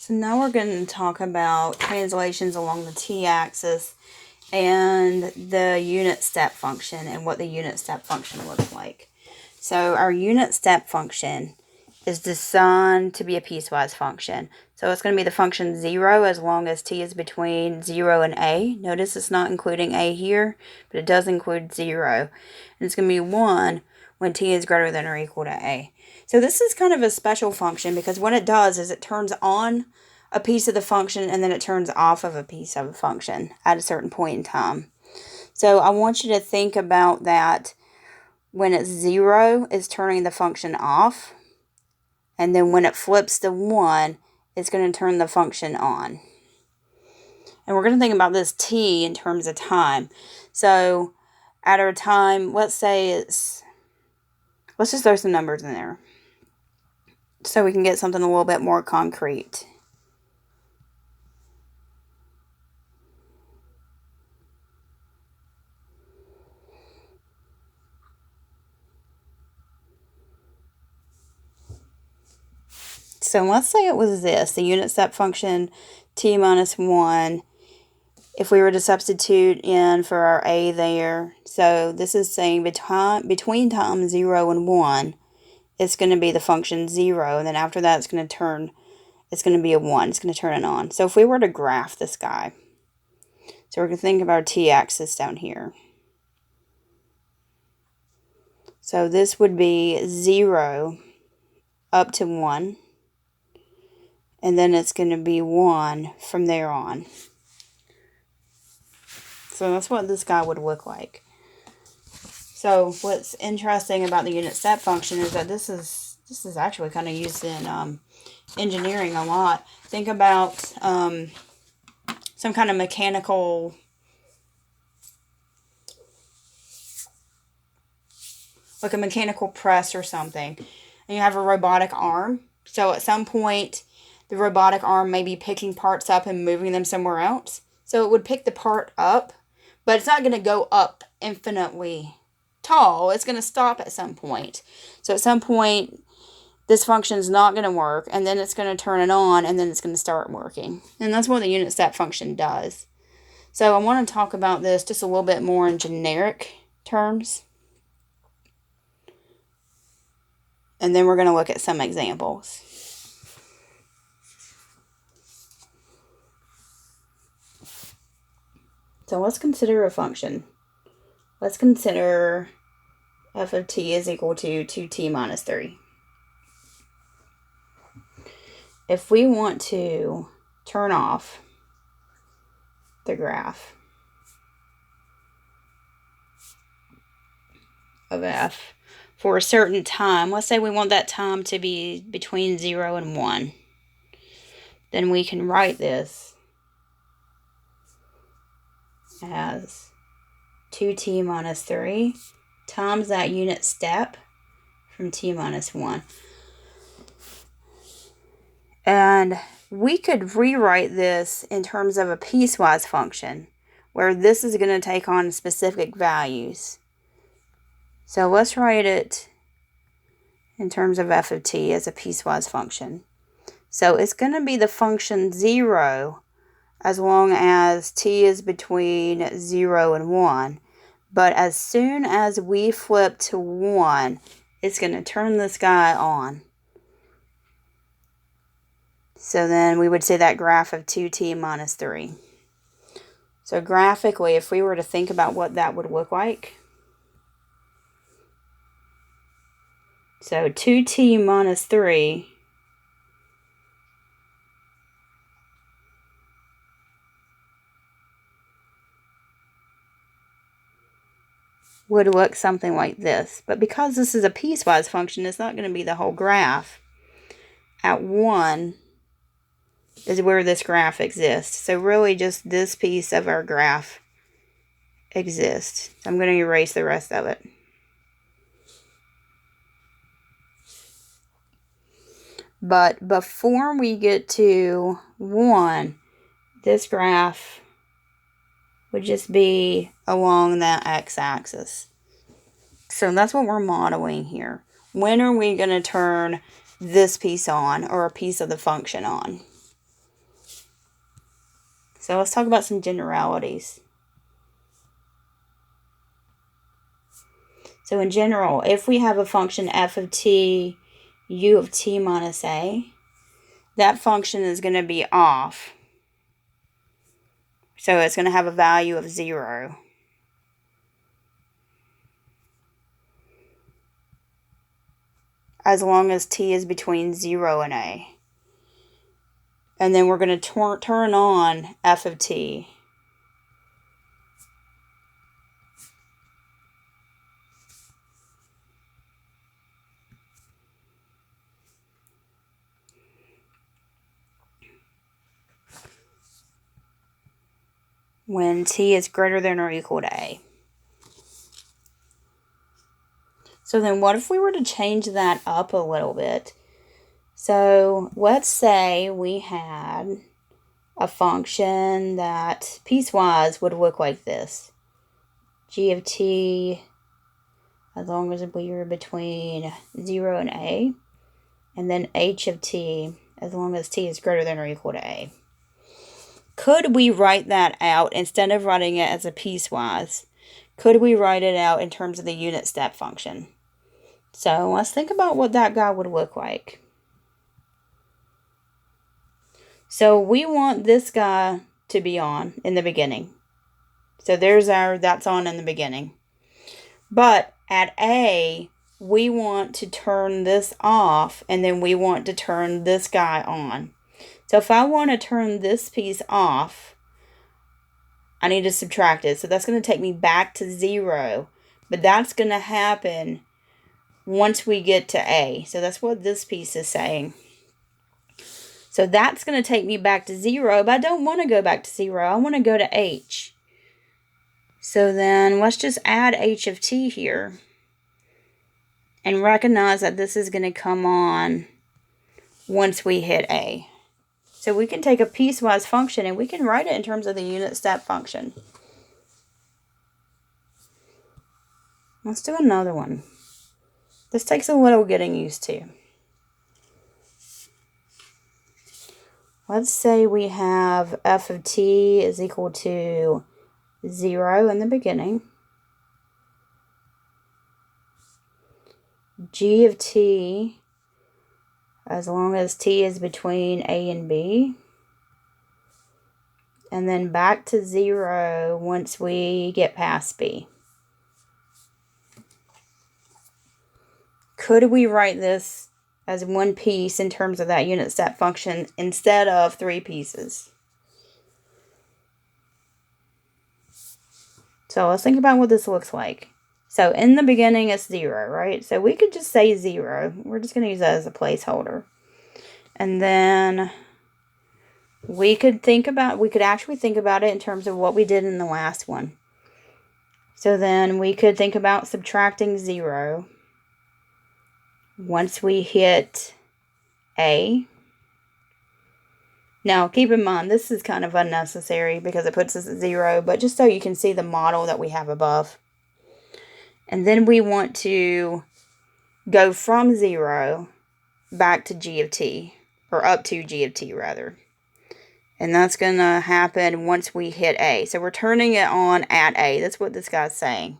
So now we're going to talk about translations along the t-axis and the unit step function and what the unit step function looks like. So our unit step function is designed to be a piecewise function. So it's going to be the function 0 as long as t is between 0 and a. Notice it's not including a here, but it does include 0. And it's going to be 1 when t is greater than or equal to a. So this is kind of a special function because what it does is it turns on a piece of the function and then it turns off of a piece of a function at a certain point in time. So I want you to think about that when it's 0, it's turning the function off. And then when it flips to 1, it's going to turn the function on. And we're going to think about this t in terms of time. So at our time, let's just throw some numbers in there so we can get something a little bit more concrete. So let's say it was this, the unit step function t minus 1, if we were to substitute in for our a there. So this is saying between time 0 and 1, it's going to be the function 0, and then after that it's going to be a 1. It's going to turn it on. So if we were to graph this guy, so we're going to think of our t-axis down here. So this would be 0 up to 1. And then it's going to be 1 from there on. So that's what this guy would look like. So what's interesting about the unit step function is that this is actually kind of used in engineering a lot. Think about some kind of mechanical, like a mechanical press or something. And you have a robotic arm. So at some point, the robotic arm may be picking parts up and moving them somewhere else. So it would pick the part up, but it's not going to go up infinitely tall. It's going to stop at some point. So at some point, this function is not going to work, and then it's going to turn it on, and then it's going to start working. And that's what the unit step function does. So I want to talk about this just a little bit more in generic terms. And then we're going to look at some examples. So let's consider a function. Let's consider f of t is equal to 2t minus 3. If we want to turn off the graph of f for a certain time, let's say we want that time to be between 0 and 1, then we can write this as 2t minus 3 times that unit step from t minus 1. And we could rewrite this in terms of a piecewise function, where this is going to take on specific values. So let's write it in terms of f of t as a piecewise function. So it's going to be the function 0 as long as t is between 0 and 1. But as soon as we flip to 1, it's going to turn this guy on. So then we would say that graph of 2t minus 3. So graphically, if we were to think about what that would look like. So 2t minus 3 would look something like this. But because this is a piecewise function, it's not going to be the whole graph. At 1 is where this graph exists. So really just this piece of our graph exists. So I'm going to erase the rest of it. But before we get to 1, this graph would just be along that x-axis. So that's what we're modeling here. When are we going to turn this piece on, or a piece of the function on? So let's talk about some generalities. So in general, if we have a function f of t, u of t minus a, that function is going to be off. So it's going to have a value of 0. As long as t is between 0 and a. And then we're going to turn on f of t. When t is greater than or equal to a. So then what if we were to change that up a little bit? So let's say we had a function that piecewise would look like this. G of t, as long as we are between 0 and a. And then h of t, as long as t is greater than or equal to a. Could we write that out instead of writing it as a piecewise? Could we write it out in terms of the unit step function? So let's think about what that guy would look like. So we want this guy to be on in the beginning. So that's on in the beginning. But at A, we want to turn this off, and then we want to turn this guy on. So if I want to turn this piece off, I need to subtract it. So that's going to take me back to 0. But that's going to happen once we get to A. So that's what this piece is saying. So that's going to take me back to 0, but I don't want to go back to 0. I want to go to h. So then let's just add h of t here. And recognize that this is going to come on once we hit A. So we can take a piecewise function and we can write it in terms of the unit step function. Let's do another one. This takes a little getting used to. Let's say we have f of t is equal to 0 in the beginning. G of t, as long as t is between a and b. And then back to 0 once we get past b. Could we write this as one piece in terms of that unit step function instead of 3 pieces? So let's think about what this looks like. So in the beginning it's 0, right? So we could just say 0. We're just going to use that as a placeholder. And then we could actually think about it in terms of what we did in the last one. So then we could think about subtracting 0 once we hit A. Now, keep in mind, this is kind of unnecessary because it puts us at 0, but just so you can see the model that we have above. And then we want to go from 0 back to g of t, or up to g of t, rather. And that's going to happen once we hit A. So we're turning it on at A. That's what this guy's saying.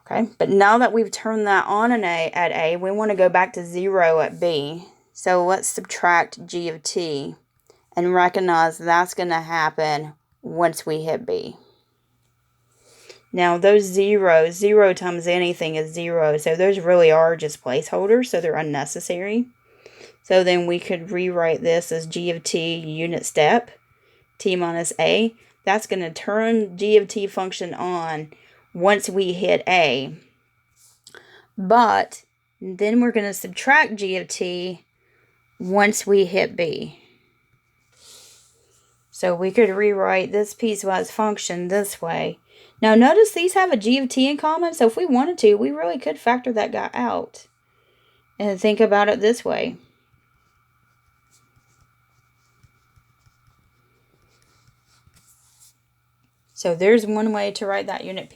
Okay, but now that we've turned that on at A, we want to go back to 0 at B. So let's subtract g of t and recognize that's going to happen once we hit B. Now those zeros, 0 times anything is 0, so those really are just placeholders, so they're unnecessary. So then we could rewrite this as g of t unit step, t minus a. That's going to turn g of t function on once we hit A. But then we're going to subtract g of t once we hit B. So we could rewrite this piecewise function this way. Now notice these have a g of t in common, so if we wanted to, we really could factor that guy out. And think about it this way. So there's one way to write that unit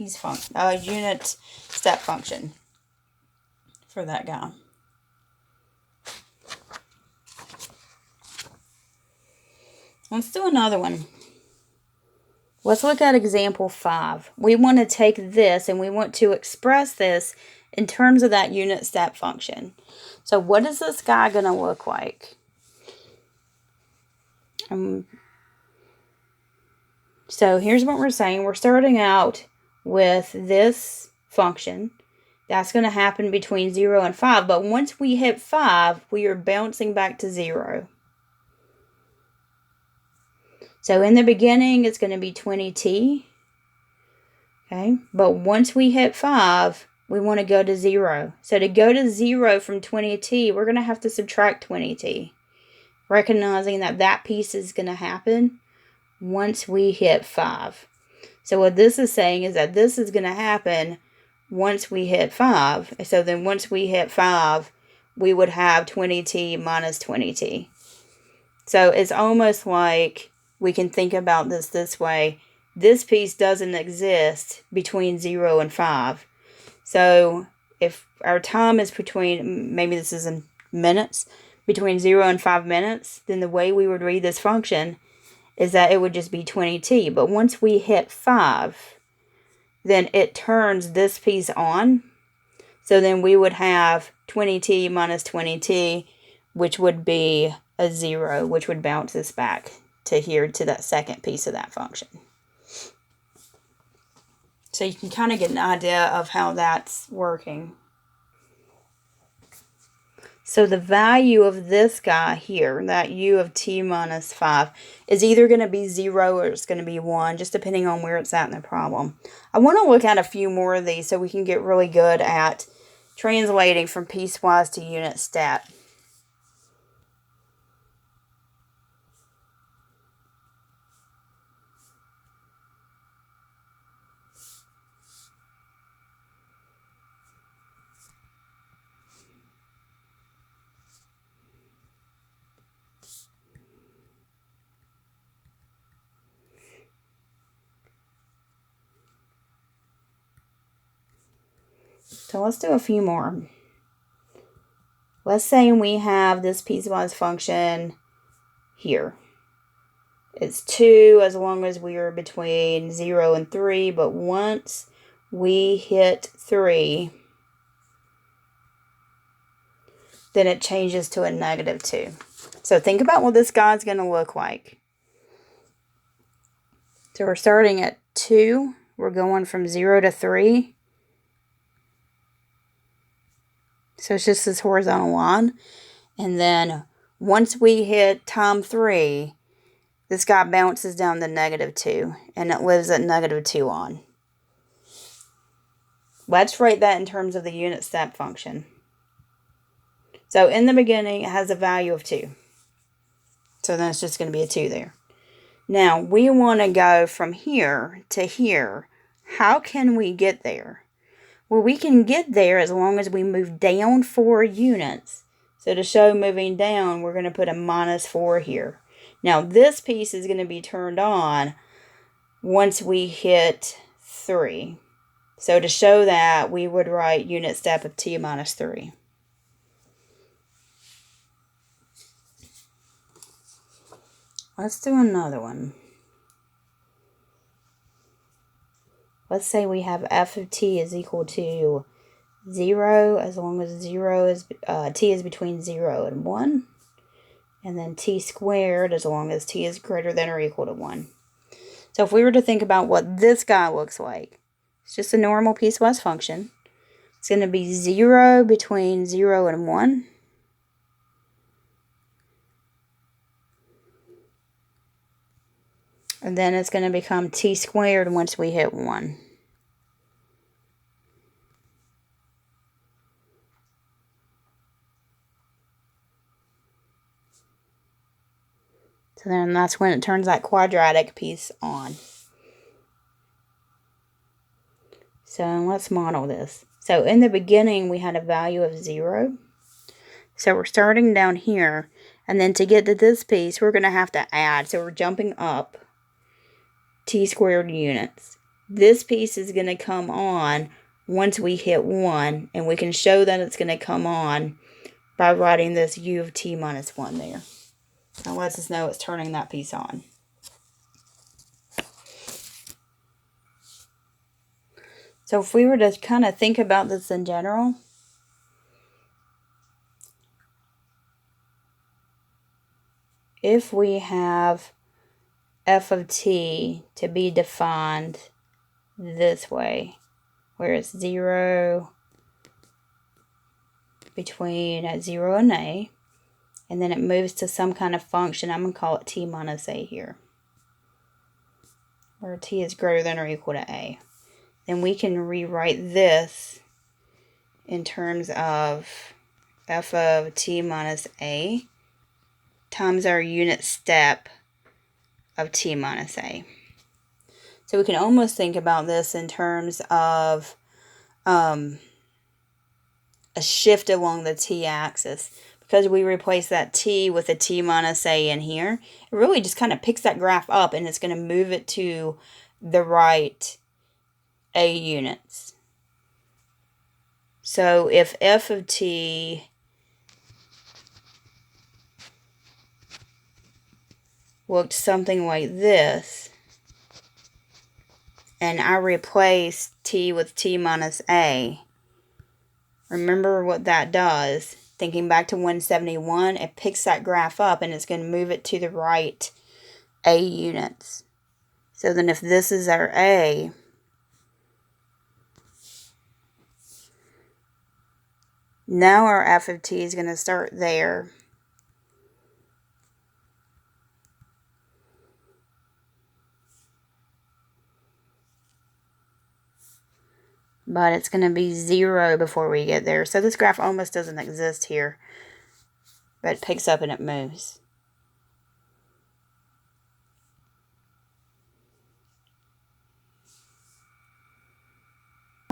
step function for that guy. Let's do another one. Let's look at example 5. We want to take this and we want to express this in terms of that unit step function. So what is this guy going to look like? So here's what we're saying. We're starting out with this function. That's going to happen between 0 and 5. But once we hit 5, we are bouncing back to 0. So in the beginning, it's going to be 20t. Okay, but once we hit 5, we want to go to 0. So to go to 0 from 20t, we're going to have to subtract 20t. Recognizing that that piece is going to happen once we hit 5. So what this is saying is that this is going to happen once we hit 5. So then once we hit 5, we would have 20t minus 20t. So it's almost like we can think about this way. This piece doesn't exist between 0 and 5. So if our time is between, maybe this is in minutes, between 0 and 5 minutes, then the way we would read this function is that it would just be 20t. But once we hit 5, then it turns this piece on. So then we would have 20t minus 20t, which would be a 0, which would bounce us back to here to that second piece of that function. So you can kind of get an idea of how that's working. So the value of this guy here, that u of t minus 5, is either going to be 0 or it's going to be 1, just depending on where it's at in the problem. I want to look at a few more of these so we can get really good at translating from piecewise to unit step. So let's do a few more. Let's say we have this piecewise function here. It's 2 as long as we are between 0 and 3, but once we hit 3, then it changes to a negative 2. So think about what this guy's going to look like. So we're starting at 2. We're going from 0 to 3. So it's just this horizontal line. And then once we hit time 3, this guy bounces down to negative 2. And it lives at negative 2 on. Let's write that in terms of the unit step function. So in the beginning, it has a value of 2. So then it's just going to be a 2 there. Now, we want to go from here to here. How can we get there? Well, we can get there as long as we move down 4 units. So to show moving down, we're going to put a minus 4 here. Now, this piece is going to be turned on once we hit 3. So to show that, we would write unit step of t minus 3. Let's do another one. Let's say we have f of t is equal to 0 as long as t is between 0 and 1. And then t squared as long as t is greater than or equal to 1. So if we were to think about what this guy looks like, it's just a normal piecewise function. It's going to be 0 between 0 and 1. And then it's going to become t squared once we hit 1. So then that's when it turns that quadratic piece on. So let's model this. So in the beginning, we had a value of 0. So we're starting down here. And then to get to this piece, we're going to have to add. So we're jumping up t squared units. This piece is going to come on once we hit 1. And we can show that it's going to come on by writing this u of t minus 1 there. So it lets us know it's turning that piece on. So if we were to kind of think about this in general, if we have f of t to be defined this way, where it's 0 between 0 and a, and then it moves to some kind of function, I'm going to call it t minus a here, where t is greater than or equal to a. Then we can rewrite this in terms of f of t minus a times our unit step of t minus a. So we can almost think about this in terms of a shift along the t-axis. Because we replace that t with a t minus a in here, it really just kind of picks that graph up and it's going to move it to the right a units. So if f of t looked something like this, and I replace t with t minus a, remember what that does. Thinking back to 171, it picks that graph up and it's going to move it to the right a units. So then if this is our a, now our f of t is going to start there. But it's going to be 0 before we get there. So this graph almost doesn't exist here. But it picks up and it moves.